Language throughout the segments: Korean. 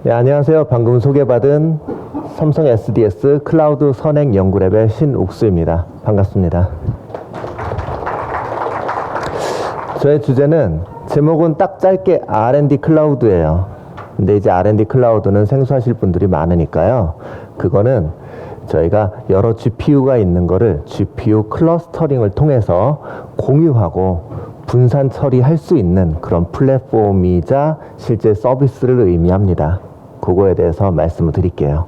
네, 안녕하세요. 방금 소개받은 삼성 SDS 클라우드 선행 연구랩의 신욱수입니다. 반갑습니다. 저의 주제는 제목은 딱 짧게 R&D 클라우드예요. 근데 이제 R&D 클라우드는 생소하실 분들이 많으니까요. 그거는 저희가 여러 GPU가 있는 거를 GPU 클러스터링을 통해서 공유하고 분산 처리할 수 있는 그런 플랫폼이자 실제 서비스를 의미합니다. 그거에 대해서 말씀을 드릴게요.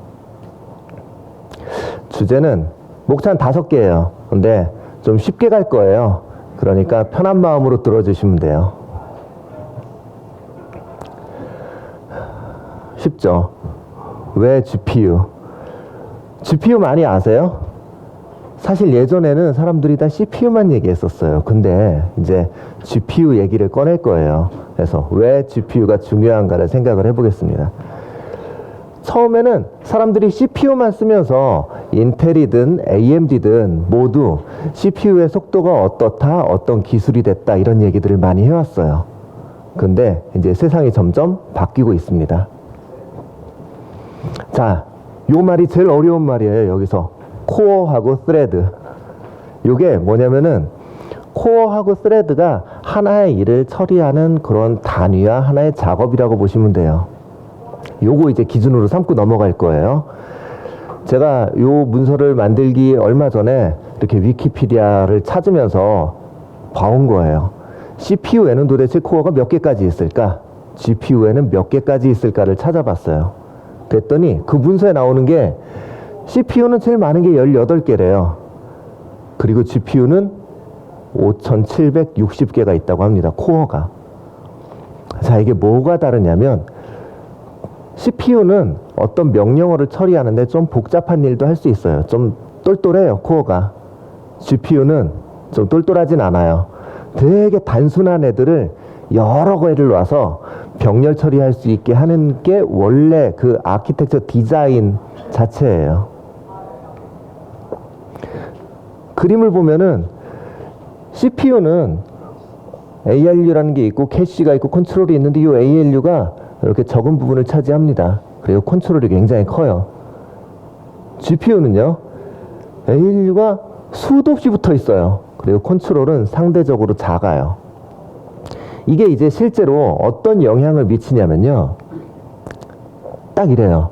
주제는 목차는 5개예요. 근데 좀 쉽게 갈 거예요. 그러니까 편한 마음으로 들어주시면 돼요. 쉽죠? 왜 GPU? GPU 많이 아세요? 사실 예전에는 사람들이 다 CPU만 얘기했었어요. 근데 이제 GPU 얘기를 꺼낼 거예요. 그래서 왜 GPU가 중요한가를 생각을 해보겠습니다. 처음에는 사람들이 CPU만 쓰면서 인텔이든 AMD든 모두 CPU의 속도가 어떻다, 어떤 기술이 됐다 이런 얘기들을 많이 해왔어요. 근데 이제 세상이 점점 바뀌고 있습니다. 자, 요 말이 제일 어려운 말이에요. 여기서 코어하고 스레드. 요게 뭐냐면은 코어하고 스레드가 하나의 일을 처리하는 그런 단위와 하나의 작업이라고 보시면 돼요. 요거 이제 기준으로 삼고 넘어갈 거예요. 제가 요 문서를 만들기 얼마 전에 이렇게 위키피디아를 찾으면서 봐온 거예요. CPU에는 도대체 코어가 몇 개까지 있을까? GPU에는 몇 개까지 있을까를 찾아봤어요. 그랬더니 그 문서에 나오는 게 CPU는 제일 많은 게 18개래요. 그리고 GPU는 5,760개가 있다고 합니다. 코어가. 자, 이게 뭐가 다르냐면 CPU는 어떤 명령어를 처리하는데 좀 복잡한 일도 할 수 있어요. 좀 똘똘해요, 코어가. GPU는 좀 똘똘하진 않아요. 되게 단순한 애들을 여러 개를 놔서 병렬 처리할 수 있게 하는 게 원래 그 아키텍처 디자인 자체예요. 그림을 보면은 CPU는 ALU라는 게 있고 캐시가 있고 컨트롤이 있는데 이 ALU가 이렇게 적은 부분을 차지합니다. 그리고 컨트롤이 굉장히 커요. GPU는요, ALU가 수도 없이 붙어 있어요. 그리고 컨트롤은 상대적으로 작아요. 이게 이제 실제로 어떤 영향을 미치냐면요, 딱 이래요.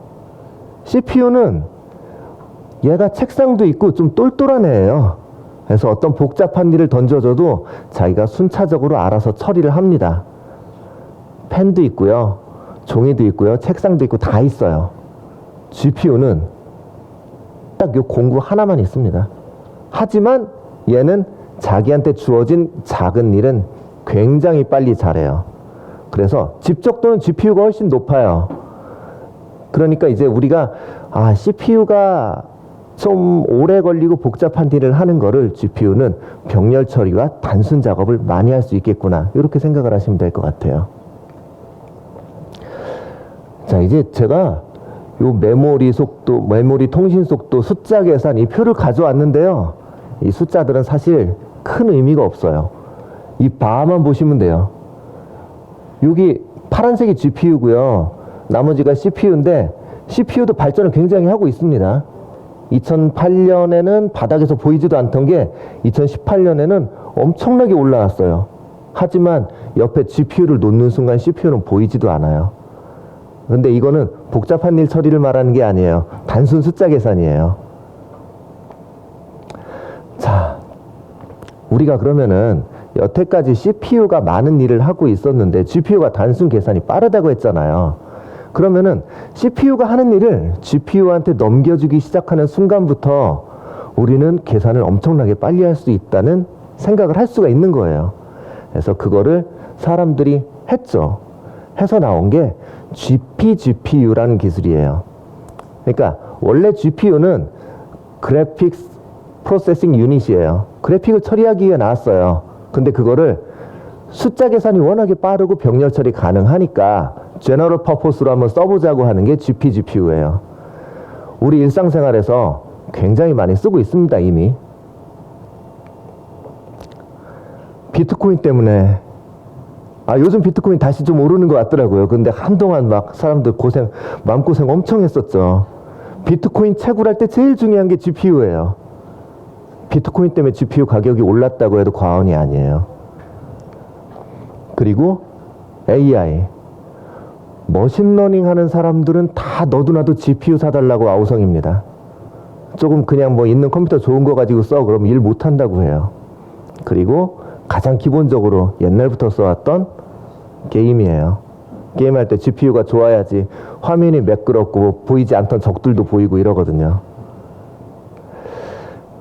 CPU는 얘가 책상도 있고 좀 똘똘한 애예요. 그래서 어떤 복잡한 일을 던져줘도 자기가 순차적으로 알아서 처리를 합니다. 펜도 있고요, 종이도 있고요, 책상도 있고 다 있어요. GPU는 딱 요 공구 하나만 있습니다. 하지만 얘는 자기한테 주어진 작은 일은 굉장히 빨리 잘해요. 그래서 집적도는 GPU가 훨씬 높아요. 그러니까 이제 우리가 CPU가 좀 오래 걸리고 복잡한 일을 하는 거를 GPU는 병렬 처리와 단순 작업을 많이 할 수 있겠구나, 이렇게 생각을 하시면 될 것 같아요. 자, 이제 제가 요 메모리 속도, 메모리 통신 속도 숫자 계산 이 표를 가져왔는데요. 이 숫자들은 사실 큰 의미가 없어요. 이 바만 보시면 돼요. 여기 파란색이 GPU고요. 나머지가 CPU인데 CPU도 발전을 굉장히 하고 있습니다. 2008년에는 바닥에서 보이지도 않던 게 2018년에는 엄청나게 올라왔어요. 하지만 옆에 GPU를 놓는 순간 CPU는 보이지도 않아요. 근데 이거는 복잡한 일 처리를 말하는 게 아니에요. 단순 숫자 계산이에요. 자, 우리가 그러면은 여태까지 CPU가 많은 일을 하고 있었는데 GPU가 단순 계산이 빠르다고 했잖아요. 그러면은 CPU가 하는 일을 GPU한테 넘겨주기 시작하는 순간부터 우리는 계산을 엄청나게 빨리 할 수 있다는 생각을 할 수가 있는 거예요. 그래서 그거를 사람들이 했죠. 해서 나온 게 GPGPU라는 기술이에요. 그러니까 원래 GPU는 그래픽스 프로세싱 유닛이에요. 그래픽을 처리하기 위해 나왔어요. 근데 그거를 숫자 계산이 워낙에 빠르고 병렬 처리 가능하니까 제너럴 퍼포스로 한번 써보자고 하는 게 GPGPU예요. 우리 일상생활에서 굉장히 많이 쓰고 있습니다, 이미. 비트코인 때문에 아, 요즘 비트코인 다시 좀 오르는 것 같더라고요. 근데 한동안 막 사람들 마음고생 엄청 했었죠. 비트코인 채굴할 때 제일 중요한 게 GPU예요. 비트코인 때문에 GPU 가격이 올랐다고 해도 과언이 아니에요. 그리고 AI. 머신러닝 하는 사람들은 다 너도나도 GPU 사달라고 아우성입니다. 조금 그냥 뭐 있는 컴퓨터 좋은 거 가지고 써. 그럼 일 못한다고 해요. 그리고 가장 기본적으로 옛날부터 써왔던 게임이에요. 게임할 때 GPU가 좋아야지 화면이 매끄럽고 보이지 않던 적들도 보이고 이러거든요.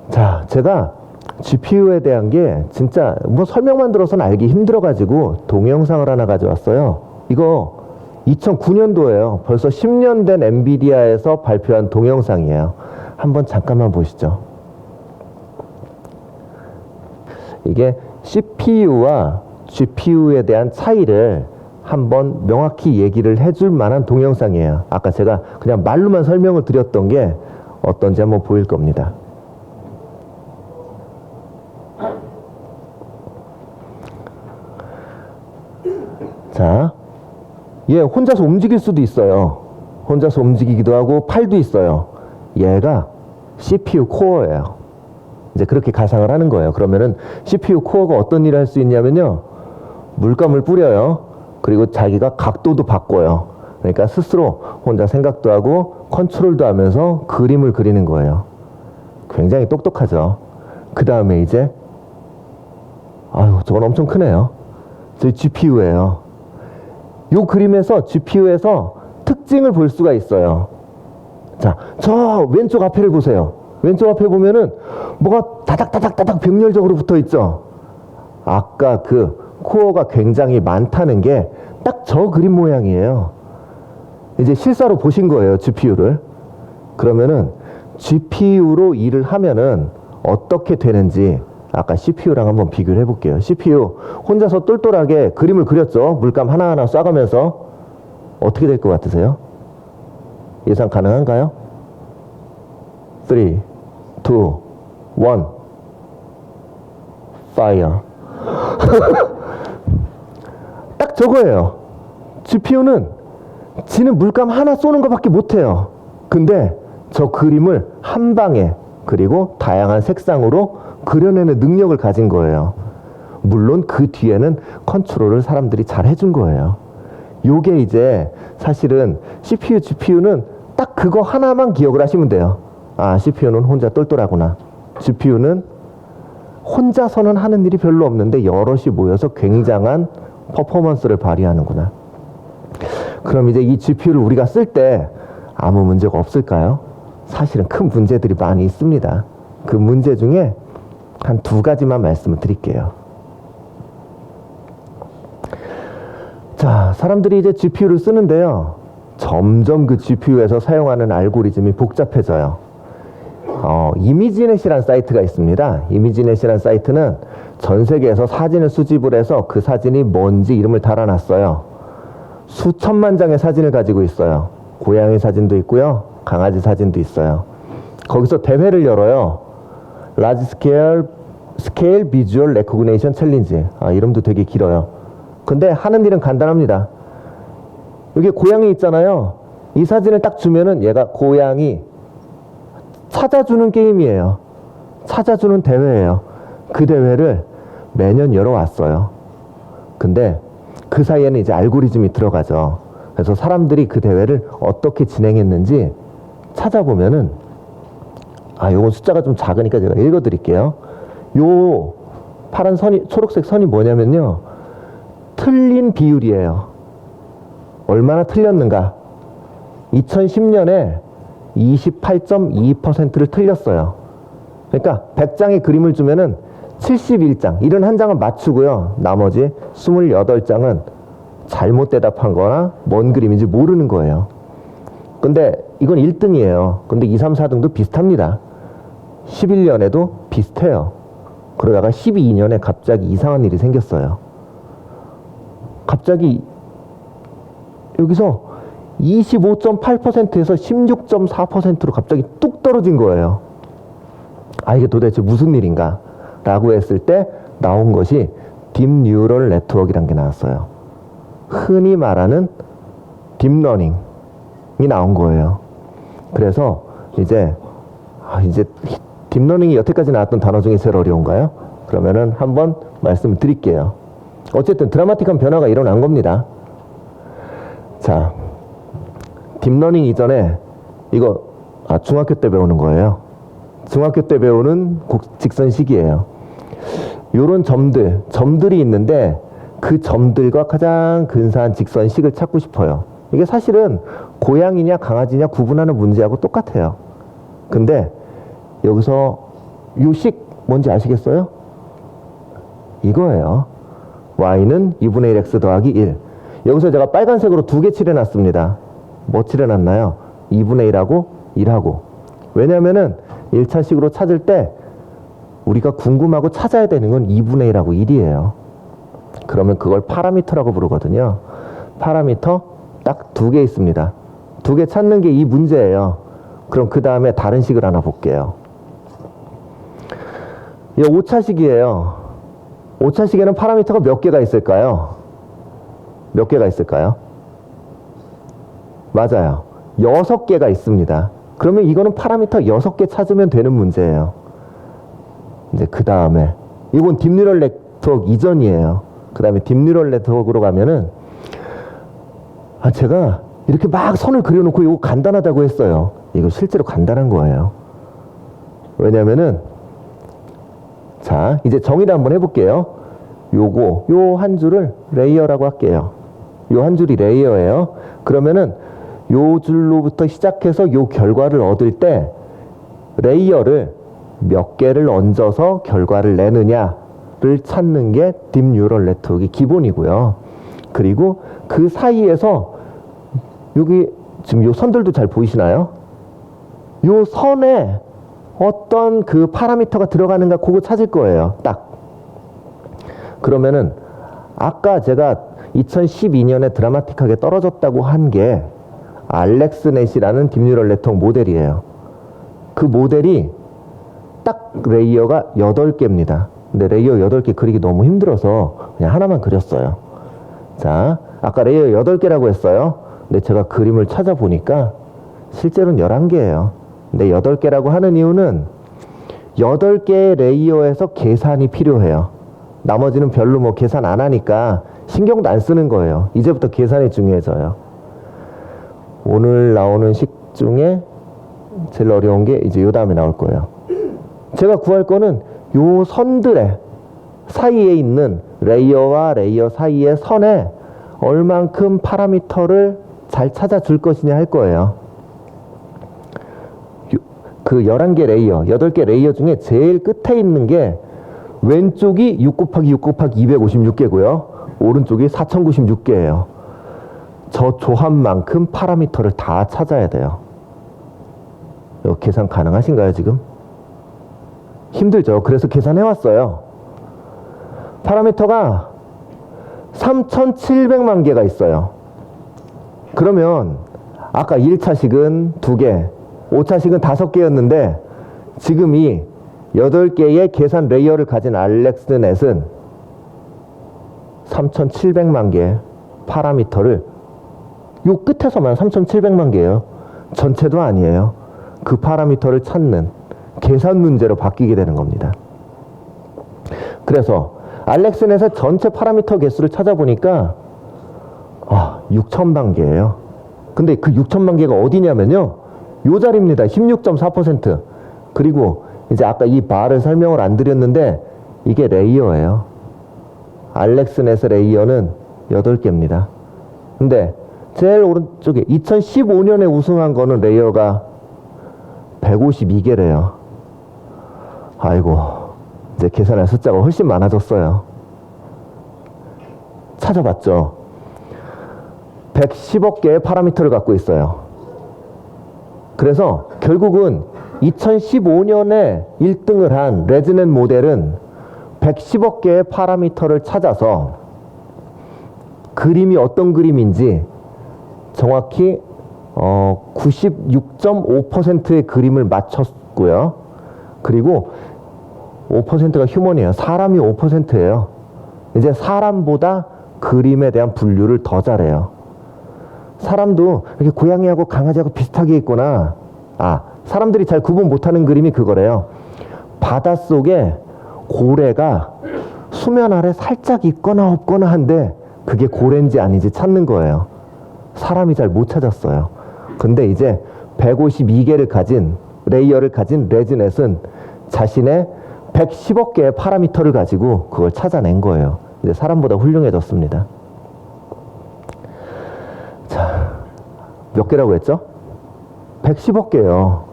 자, 제가 GPU에 대한 게 진짜 뭐 설명만 들어서는 알기 힘들어가지고 동영상을 하나 가져왔어요. 이거 2009년도예요. 벌써 10년 된 엔비디아에서 발표한 동영상이에요. 한번 잠깐만 보시죠. 이게 CPU와 GPU에 대한 차이를 한번 명확히 얘기를 해줄 만한 동영상이에요. 아까 제가 그냥 말로만 설명을 드렸던 게 어떤지 한번 보일 겁니다. 자, 얘 혼자서 움직일 수도 있어요. 혼자서 움직이기도 하고 팔도 있어요. 얘가 CPU 코어예요. 이제 그렇게 가상을 하는 거예요. 그러면은 CPU 코어가 어떤 일을 할 수 있냐면요. 물감을 뿌려요. 그리고 자기가 각도도 바꿔요. 그러니까 스스로 혼자 생각도 하고 컨트롤도 하면서 그림을 그리는 거예요. 굉장히 똑똑하죠. 그 다음에 이제 아유, 저건 엄청 크네요. 저희 GPU예요. 요 그림에서 GPU에서 특징을 볼 수가 있어요. 자, 저 왼쪽 앞에를 보세요. 왼쪽 앞에 보면은 뭐가 다닥다닥다닥 병렬적으로 붙어 있죠. 아까 그 코어가 굉장히 많다는 게 딱 저 그림 모양이에요. 이제 실사로 보신 거예요, GPU를. 그러면은 GPU로 일을 하면은 어떻게 되는지 아까 CPU랑 한번 비교를 해볼게요. CPU 혼자서 똘똘하게 그림을 그렸죠. 물감 하나하나 쏴가면서 어떻게 될 것 같으세요? 예상 가능한가요? 3, 2, 1 Fire. 딱 저거예요. GPU는 지는 물감 하나 쏘는 것밖에 못해요. 근데 저 그림을 한 방에 그리고 다양한 색상으로 그려내는 능력을 가진 거예요. 물론 그 뒤에는 컨트롤을 사람들이 잘 해준 거예요. 요게 이제 사실은 CPU, GPU는 딱 그거 하나만 기억을 하시면 돼요. 아, CPU는 혼자 똘똘하구나. GPU는 혼자서는 하는 일이 별로 없는데 여럿이 모여서 굉장한 퍼포먼스를 발휘하는구나. 그럼 이제 이 GPU를 우리가 쓸 때 아무 문제가 없을까요? 사실은 큰 문제들이 많이 있습니다. 그 문제 중에 한 두 가지만 말씀을 드릴게요. 자, 사람들이 이제 GPU를 쓰는데요. 점점 그 GPU에서 사용하는 알고리즘이 복잡해져요. 이미지넷이라는 사이트가 있습니다. 이미지넷이라는 사이트는 전 세계에서 사진을 수집을 해서 그 사진이 뭔지 이름을 달아놨어요. 수천만 장의 사진을 가지고 있어요. 고양이 사진도 있고요. 강아지 사진도 있어요. 거기서 대회를 열어요. Large Scale Visual Recognition Challenge. 아, 이름도 되게 길어요. 근데 하는 일은 간단합니다. 여기 고양이 있잖아요. 이 사진을 딱 주면은 얘가 고양이 찾아주는 게임이에요. 찾아주는 대회예요. 그 대회를 매년 열어왔어요. 근데 그 사이에는 이제 알고리즘이 들어가죠. 그래서 사람들이 그 대회를 어떻게 진행했는지 찾아보면은 요건 숫자가 좀 작으니까 제가 읽어드릴게요. 요 파란 선이, 초록색 선이 뭐냐면요. 틀린 비율이에요. 얼마나 틀렸는가. 2010년에 28.2%를 틀렸어요. 그러니까 100장의 그림을 주면은 71장, 71장은 맞추고요. 나머지 28장은 잘못 대답한 거나 뭔 그림인지 모르는 거예요. 근데 이건 1등이에요. 근데 2, 3, 4등도 비슷합니다. 11년에도 비슷해요. 그러다가 12년에 갑자기 이상한 일이 생겼어요. 갑자기 여기서 25.8%에서 16.4%로 갑자기 뚝 떨어진 거예요. 이게 도대체 무슨 일인가? 라고 했을 때 나온 것이 딥 뉴럴 네트워크라는 게 나왔어요. 흔히 말하는 딥러닝이 나온 거예요. 그래서 이제 딥러닝이 여태까지 나왔던 단어 중에 제일 어려운가요? 그러면은 한번 말씀을 드릴게요. 어쨌든 드라마틱한 변화가 일어난 겁니다. 자, 딥러닝 이전에 이거 중학교 때 배우는 거예요. 중학교 때 배우는 직선식이에요. 요런 점들이 있는데 그 점들과 가장 근사한 직선식을 찾고 싶어요. 이게 사실은 고양이냐 강아지냐 구분하는 문제하고 똑같아요. 근데 여기서 요 식 뭔지 아시겠어요? 이거예요. y는 2분의 1 x 더하기 1. 여기서 제가 빨간색으로 2개 칠해놨습니다. 뭐 칠해놨나요? 2분의 1하고 1하고. 왜냐면은 1차식으로 찾을 때 우리가 궁금하고 찾아야 되는 건 2분의 1하고 1이에요. 그러면 그걸 파라미터라고 부르거든요. 파라미터 딱 2개 있습니다. 2개 찾는 게 이 문제예요. 그럼 그 다음에 다른 식을 하나 볼게요. 이 5차식이에요. 5차식에는 파라미터가 몇 개가 있을까요? 몇 개가 있을까요? 맞아요. 6개가 있습니다. 그러면 이거는 파라미터 6개 찾으면 되는 문제예요. 이제 그 다음에 이건 딥뉴럴 네트워크 이전이에요. 그 다음에 딥뉴럴 네트워크로 가면은 제가 이렇게 막 선을 그려놓고 이거 간단하다고 했어요. 이거 실제로 간단한 거예요. 왜냐면은 자 이제 정의를 한번 해볼게요. 요 한 줄을 레이어라고 할게요. 요 한 줄이 레이어예요. 그러면은 요 줄로부터 시작해서 요 결과를 얻을 때 레이어를 몇 개를 얹어서 결과를 내느냐를 찾는 게 딥뉴럴 네트워크의 기본이고요. 그리고 그 사이에서 여기 지금 요 선들도 잘 보이시나요? 요 선에 어떤 그 파라미터가 들어가는가 그거 찾을 거예요. 딱. 그러면은 아까 제가 2012년에 드라마틱하게 떨어졌다고 한 게 알렉스넷이라는 딥뉴럴 네트워크 모델이에요. 그 모델이 딱 레이어가 8개입니다. 근데 레이어 8개 그리기 너무 힘들어서 그냥 하나만 그렸어요. 자, 아까 레이어 8개라고 했어요. 근데 제가 그림을 찾아보니까 실제로는 11개예요. 근데 8개라고 하는 이유는 8개의 레이어에서 계산이 필요해요. 나머지는 별로 뭐 계산 안 하니까 신경도 안 쓰는 거예요. 이제부터 계산이 중요해져요. 오늘 나오는 식 중에 제일 어려운 게 이제 요 다음에 나올 거예요. 제가 구할 거는 요 선들의 사이에 있는 레이어와 레이어 사이의 선에 얼만큼 파라미터를 잘 찾아줄 것이냐 할 거예요. 그 11개 레이어, 8개 레이어 중에 제일 끝에 있는 게 왼쪽이 6 곱하기 6 곱하기 256개고요. 오른쪽이 4096개예요. 저 조합만큼 파라미터를 다 찾아야 돼요. 이거 계산 가능하신가요, 지금? 힘들죠. 그래서 계산해왔어요. 파라미터가 3700만 개가 있어요. 그러면 아까 1차식은 2개, 5차식은 5개였는데 지금 이 8개의 계산 레이어를 가진 알렉스넷은 3700만 개의 파라미터를 요 끝에서만 3700만 개예요. 전체도 아니에요. 그 파라미터를 찾는 계산 문제로 바뀌게 되는 겁니다. 그래서 알렉스넷의 전체 파라미터 개수를 찾아보니까 6천만 개예요. 근데 그 6천만 개가 어디냐면요. 요 자리입니다. 16.4%. 그리고 이제 아까 이 바를 설명을 안 드렸는데 이게 레이어예요. 알렉스넷의 레이어는 8개입니다. 근데 제일 오른쪽에 2015년에 우승한 거는 레이어가 152개래요. 아이고, 이제 계산할 숫자가 훨씬 많아졌어요. 찾아봤죠. 110억 개의 파라미터를 갖고 있어요. 그래서 결국은 2015년에 1등을 한 레즈넷 모델은 110억 개의 파라미터를 찾아서 그림이 어떤 그림인지 정확히 96.5%의 그림을 맞췄고요. 그리고 5%가 휴먼이에요. 사람이 5%예요. 이제 사람보다 그림에 대한 분류를 더 잘해요. 사람도 이렇게 고양이하고 강아지하고 비슷하게 있구나. 사람들이 잘 구분 못하는 그림이 그거래요. 바닷속에 고래가 수면 아래 살짝 있거나 없거나 한데 그게 고래인지 아닌지 찾는 거예요. 사람이 잘 못 찾았어요. 근데 이제 152개를 가진 레이어를 가진 레즈넷은 자신의 110억 개의 파라미터를 가지고 그걸 찾아낸 거예요. 이제 사람보다 훌륭해졌습니다. 자, 몇 개라고 했죠? 110억 개요.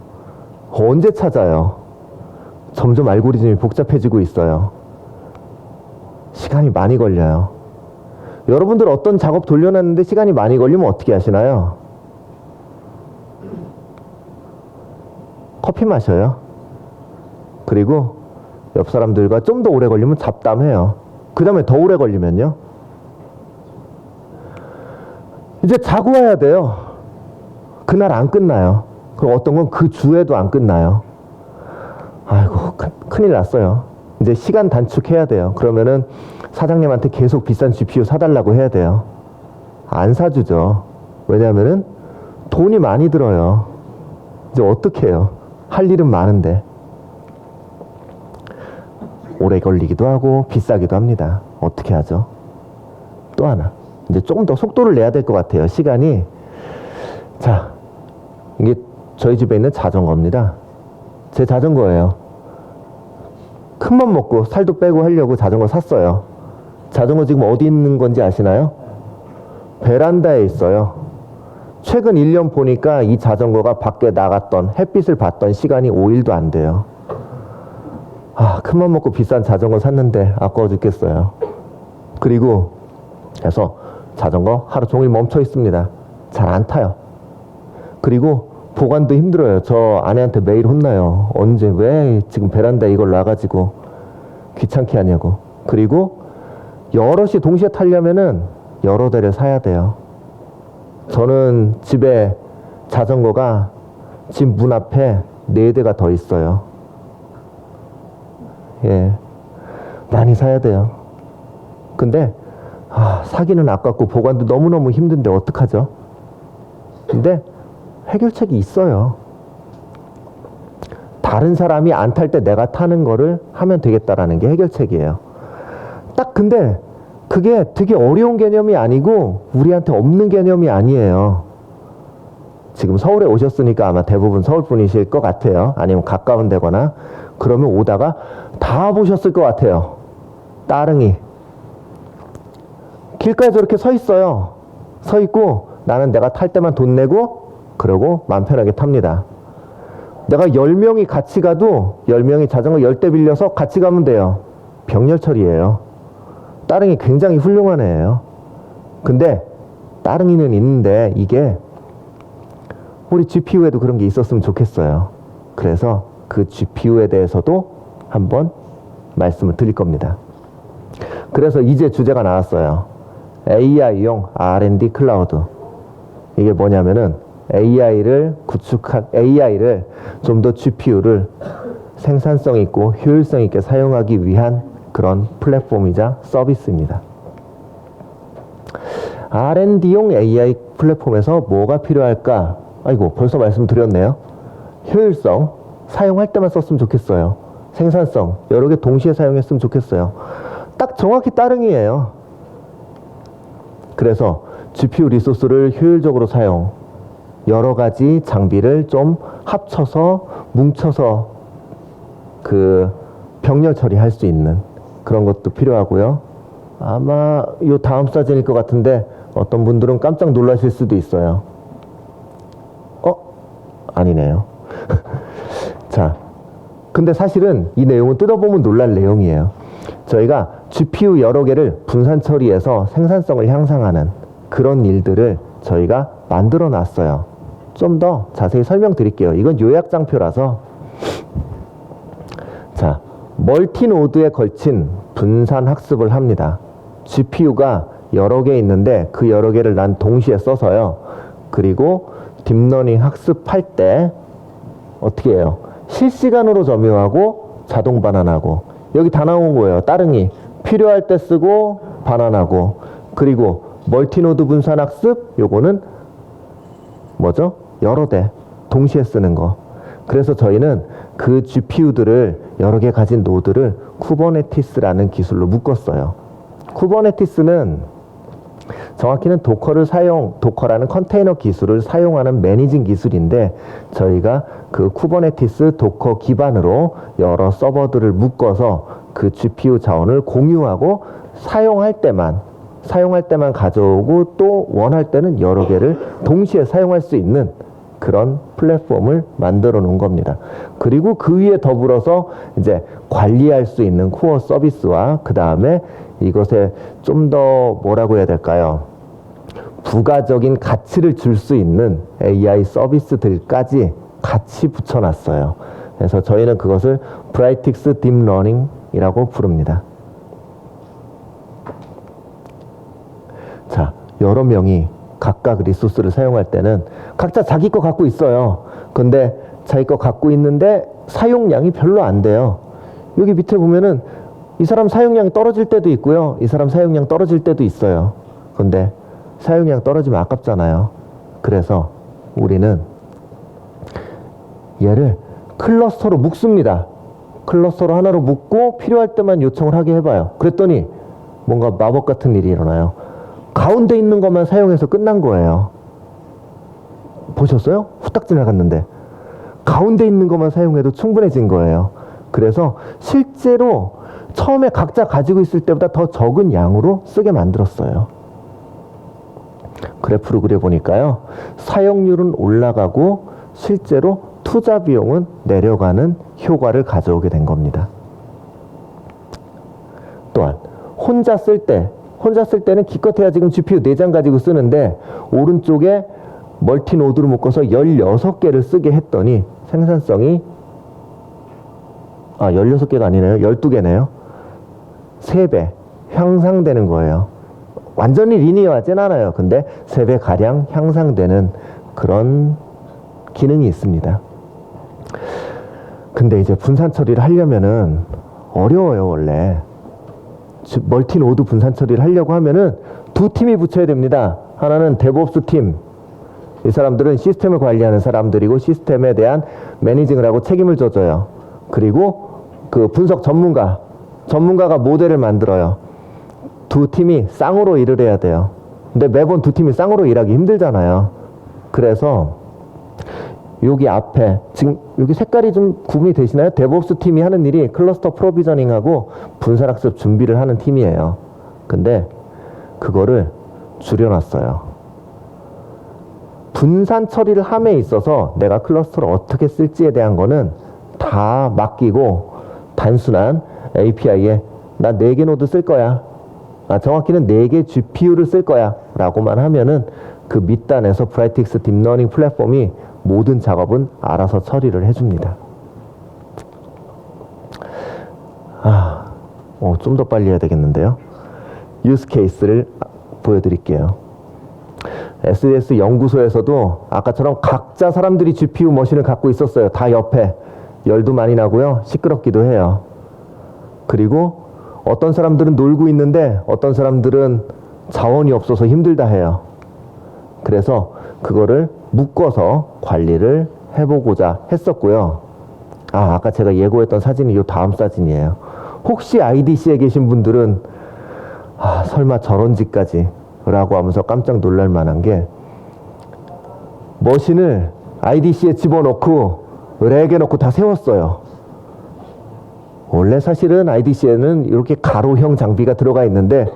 언제 찾아요? 점점 알고리즘이 복잡해지고 있어요. 시간이 많이 걸려요. 여러분들 어떤 작업 돌려놨는데 시간이 많이 걸리면 어떻게 하시나요? 커피 마셔요. 그리고 옆 사람들과 좀 더 오래 걸리면 잡담해요. 그 다음에 더 오래 걸리면요, 이제 자고 와야 돼요. 그날 안 끝나요. 그럼 어떤 건 그 주에도 안 끝나요. 아이고, 큰일 났어요. 이제 시간 단축해야 돼요. 그러면은 사장님한테 계속 비싼 GPU 사달라고 해야 돼요. 안 사주죠. 왜냐면은 돈이 많이 들어요. 이제 어떻게 해요? 할 일은 많은데. 오래 걸리기도 하고 비싸기도 합니다. 어떻게 하죠? 또 하나, 이제 조금 더 속도를 내야 될 것 같아요. 시간이. 자, 이게 저희 집에 있는 자전거입니다. 제 자전거예요. 큰맘 먹고 살도 빼고 하려고 자전거 샀어요. 자전거 지금 어디 있는 건지 아시나요? 베란다에 있어요. 최근 1년 보니까 이 자전거가 밖에 나갔던, 햇빛을 봤던 시간이 5일도 안 돼요. 큰맘 먹고 비싼 자전거 샀는데 아까워 죽겠어요. 그리고 그래서 자전거 하루 종일 멈춰 있습니다. 잘 안 타요. 그리고 보관도 힘들어요. 저 아내한테 매일 혼나요. 언제, 왜 지금 베란다에 이걸 놔가지고 귀찮게 하냐고. 그리고 여럿이 동시에 타려면은 여러 대를 사야 돼요. 저는 집에 자전거가 집 문 앞에 4대가 더 있어요. 예, 많이 사야 돼요. 근데 사기는 아깝고 보관도 너무너무 힘든데 어떡하죠? 근데 해결책이 있어요. 다른 사람이 안 탈 때 내가 타는 거를 하면 되겠다라는 게 해결책이에요. 딱 근데 그게 되게 어려운 개념이 아니고 우리한테 없는 개념이 아니에요. 지금 서울에 오셨으니까 아마 대부분 서울 분이실 것 같아요. 아니면 가까운 데거나. 그러면 오다가 다 보셨을 것 같아요. 따릉이. 길가에 저렇게 서 있어요. 서 있고 나는 내가 탈 때만 돈 내고 그러고 마음 편하게 탑니다. 내가 10명이 같이 가도 10명이 자전거 10대 빌려서 같이 가면 돼요. 병렬처리예요. 따릉이 굉장히 훌륭한 애예요. 근데 따릉이는 있는데 이게 우리 GPU에도 그런 게 있었으면 좋겠어요. 그래서 그 GPU에 대해서도 한번 말씀을 드릴 겁니다. 그래서 이제 주제가 나왔어요. AI용 R&D 클라우드. 이게 뭐냐면은 AI를 좀 더 GPU를 생산성 있고 효율성 있게 사용하기 위한 그런 플랫폼이자 서비스입니다. R&D용 AI 플랫폼에서 뭐가 필요할까? 아이고, 벌써 말씀드렸네요. 효율성, 사용할 때만 썼으면 좋겠어요. 생산성, 여러 개 동시에 사용했으면 좋겠어요. 딱 정확히 따릉이에요. 그래서 GPU 리소스를 효율적으로 사용, 여러 가지 장비를 좀 합쳐서 뭉쳐서 그 병렬 처리할 수 있는 그런 것도 필요하고요. 아마 요 다음 사진일 것 같은데 어떤 분들은 깜짝 놀라실 수도 있어요. 아니네요. 자, 근데 사실은 이 내용은 뜯어보면 놀랄 내용이에요. 저희가 GPU 여러 개를 분산 처리해서 생산성을 향상하는 그런 일들을 저희가 만들어 놨어요. 좀 더 자세히 설명드릴게요. 이건 요약장표라서. 자, 멀티노드에 걸친 분산 학습을 합니다. GPU가 여러 개 있는데 그 여러 개를 난 동시에 써서요. 그리고 딥러닝 학습할 때 어떻게 해요? 실시간으로 점유하고 자동 반환하고. 여기 다 나온 거예요. 따릉이 필요할 때 쓰고 반환하고. 그리고 멀티노드 분산학습, 요거는 뭐죠? 여러 대 동시에 쓰는 거. 그래서 저희는 그 GPU들을 여러 개 가진 노드를 쿠버네티스라는 기술로 묶었어요. 쿠버네티스는 정확히는 도커라는 컨테이너 기술을 사용하는 매니징 기술인데, 저희가 그 쿠버네티스 도커 기반으로 여러 서버들을 묶어서 그 GPU 자원을 공유하고 사용할 때만 가져오고, 또 원할 때는 여러 개를 동시에 사용할 수 있는 그런 플랫폼을 만들어 놓은 겁니다. 그리고 그 위에 더불어서 이제 관리할 수 있는 코어 서비스와, 그 다음에 이것에 좀 더 뭐라고 해야 될까요? 부가적인 가치를 줄 수 있는 AI 서비스들까지 같이 붙여놨어요. 그래서 저희는 그것을 브라이틱스 딥러닝이라고 부릅니다. 자, 여러 명이 각각 리소스를 사용할 때는 각자 자기 거 갖고 있어요. 근데 자기 거 갖고 있는데 사용량이 별로 안 돼요. 여기 밑에 보면은 이 사람 사용량이 떨어질 때도 있고요, 이 사람 사용량 떨어질 때도 있어요. 근데 사용량 떨어지면 아깝잖아요. 그래서 우리는 얘를 클러스터로 묶습니다. 클러스터로 하나로 묶고 필요할 때만 요청을 하게 해봐요. 그랬더니 뭔가 마법 같은 일이 일어나요. 가운데 있는 것만 사용해서 끝난 거예요. 보셨어요? 후딱 지나갔는데 가운데 있는 것만 사용해도 충분해진 거예요. 그래서 실제로 처음에 각자 가지고 있을 때보다 더 적은 양으로 쓰게 만들었어요. 그래프로 그려보니까요, 사용률은 올라가고 실제로 투자 비용은 내려가는 효과를 가져오게 된 겁니다. 또한 혼자 쓸 때는 기껏해야 지금 GPU 4장 가지고 쓰는데, 오른쪽에 멀티노드로 묶어서 16개를 쓰게 했더니 생산성이 16개가 아니네요. 12개네요. 3배 향상되는 거예요. 완전히 리니어하진 않아요. 근데 3배 가량 향상되는 그런 기능이 있습니다. 근데 이제 분산 처리를 하려면은 어려워요. 원래 멀티노드 분산 처리를 하려고 하면은 두 팀이 붙여야 됩니다. 하나는 데브옵스 팀, 이 사람들은 시스템을 관리하는 사람들이고 시스템에 대한 매니징을 하고 책임을 져줘요. 그리고 그 분석 전문가가 모델을 만들어요. 두 팀이 쌍으로 일을 해야 돼요. 근데 매번 두 팀이 쌍으로 일하기 힘들잖아요. 그래서 여기 앞에 지금 여기 색깔이 좀 구분이 되시나요? 데브옵스 팀이 하는 일이 클러스터 프로비저닝하고 분산학습 준비를 하는 팀이에요. 근데 그거를 줄여놨어요. 분산 처리를 함에 있어서 내가 클러스터를 어떻게 쓸지에 대한 거는 다 맡기고, 단순한 API에 나 4개 노드 쓸 거야, 정확히는 4개 GPU를 쓸 거야 라고만 하면은 그 밑단에서 브라이틱스 딥러닝 플랫폼이 모든 작업은 알아서 처리를 해줍니다. 좀 더 빨리 해야 되겠는데요. 유스 케이스를 보여드릴게요. SDS 연구소에서도 아까처럼 각자 사람들이 GPU 머신을 갖고 있었어요. 다 옆에. 열도 많이 나고요, 시끄럽기도 해요. 그리고 어떤 사람들은 놀고 있는데 어떤 사람들은 자원이 없어서 힘들다 해요. 그래서 그거를 묶어서 관리를 해보고자 했었고요. 아까 제가 예고했던 사진이 이 다음 사진이에요. 혹시 IDC에 계신 분들은 설마 저런 짓까지 라고 하면서 깜짝 놀랄 만한 게, 머신을 IDC에 집어넣고 렉에 넣고 다 세웠어요. 원래 사실은 IDC에는 이렇게 가로형 장비가 들어가 있는데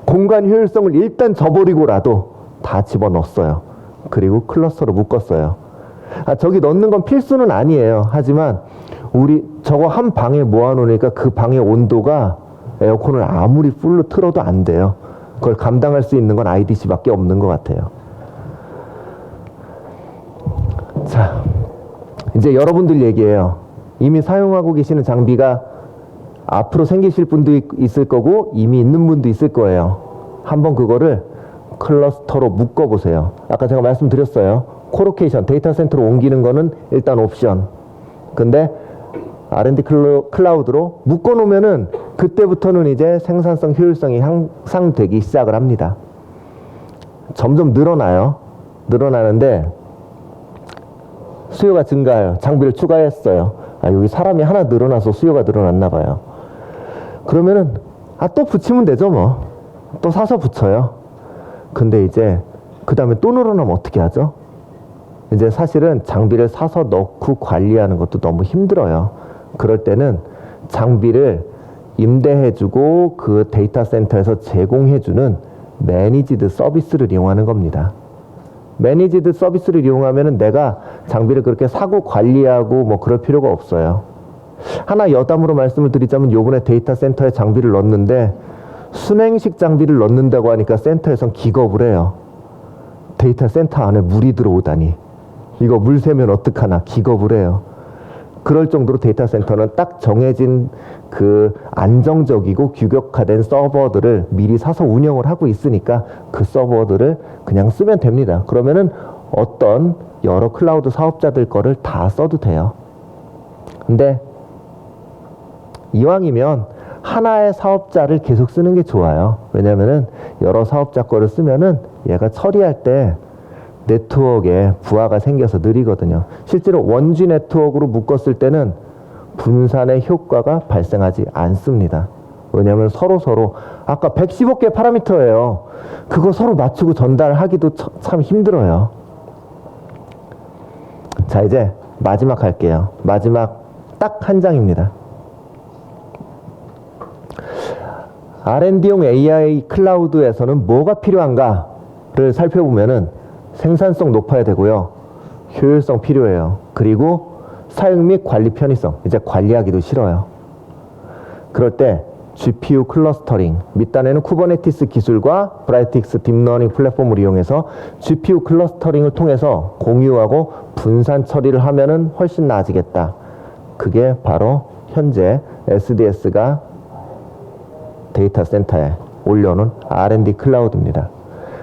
공간 효율성을 일단 저버리고라도 다 집어넣었어요. 그리고 클러스터로 묶었어요. 저기 넣는 건 필수는 아니에요. 하지만 우리 저거 한 방에 모아놓으니까 그 방의 온도가 에어컨을 아무리 풀로 틀어도 안 돼요. 그걸 감당할 수 있는 건 IDC밖에 없는 것 같아요. 자, 이제 여러분들 얘기예요. 이미 사용하고 계시는 장비가 앞으로 생기실 분도 있을 거고 이미 있는 분도 있을 거예요. 한번 그거를 클러스터로 묶어보세요. 아까 제가 말씀드렸어요. 코로케이션, 데이터 센터로 옮기는 거는 일단 옵션. 근데 R&D 클라우드로 묶어놓으면은 그때부터는 이제 생산성, 효율성이 향상되기 시작을 합니다. 점점 늘어나요. 늘어나는데 수요가 증가해요. 장비를 추가했어요. 아, 여기 사람이 하나 늘어나서 수요가 늘어났나 봐요. 그러면은 또 붙이면 되죠 뭐. 또 사서 붙여요. 근데 이제 그 다음에 또 늘어나면 어떻게 하죠? 이제 사실은 장비를 사서 넣고 관리하는 것도 너무 힘들어요. 그럴 때는 장비를 임대해주고 그 데이터 센터에서 제공해주는 매니지드 서비스를 이용하는 겁니다. 매니지드 서비스를 이용하면은 내가 장비를 그렇게 사고 관리하고 뭐 그럴 필요가 없어요. 하나 여담으로 말씀을 드리자면 요번에 데이터 센터에 장비를 넣었는데 순행식 장비를 넣는다고 하니까 센터에선 기겁을 해요. 데이터 센터 안에 물이 들어오다니. 이거 물 새면 어떡하나 기겁을 해요. 그럴 정도로 데이터 센터는 딱 정해진 그 안정적이고 규격화된 서버들을 미리 사서 운영을 하고 있으니까 그 서버들을 그냥 쓰면 됩니다. 그러면은 어떤 여러 클라우드 사업자들 거를 다 써도 돼요. 근데 이왕이면 하나의 사업자를 계속 쓰는 게 좋아요. 왜냐면은 여러 사업자 거를 쓰면은 얘가 처리할 때 네트워크에 부하가 생겨서 느리거든요. 실제로 원지 네트워크로 묶었을 때는 분산의 효과가 발생하지 않습니다. 왜냐하면 서로 아까 115개 파라미터예요. 그거 서로 맞추고 전달하기도 참 힘들어요. 자, 이제 마지막 할게요. 마지막 딱 한 장입니다. R&D용 AI 클라우드에서는 뭐가 필요한가를 살펴보면은 생산성 높아야 되고요. 효율성 필요해요. 그리고 사용 및 관리 편의성. 이제 관리하기도 싫어요. 그럴 때 GPU 클러스터링, 밑단에는 쿠버네티스 기술과 브라이틱스 딥러닝 플랫폼을 이용해서 GPU 클러스터링을 통해서 공유하고 분산 처리를 하면은 훨씬 나아지겠다. 그게 바로 현재 SDS가 데이터 센터에 올려놓은 R&D 클라우드입니다.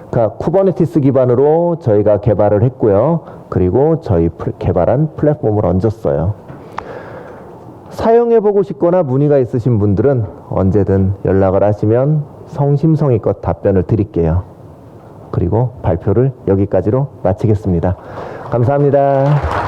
그러니까 쿠버네티스 기반으로 저희가 개발을 했고요. 그리고 저희 개발한 플랫폼을 얹었어요. 사용해보고 싶거나 문의가 있으신 분들은 언제든 연락을 하시면 성심성의껏 답변을 드릴게요. 그리고 발표를 여기까지로 마치겠습니다. 감사합니다.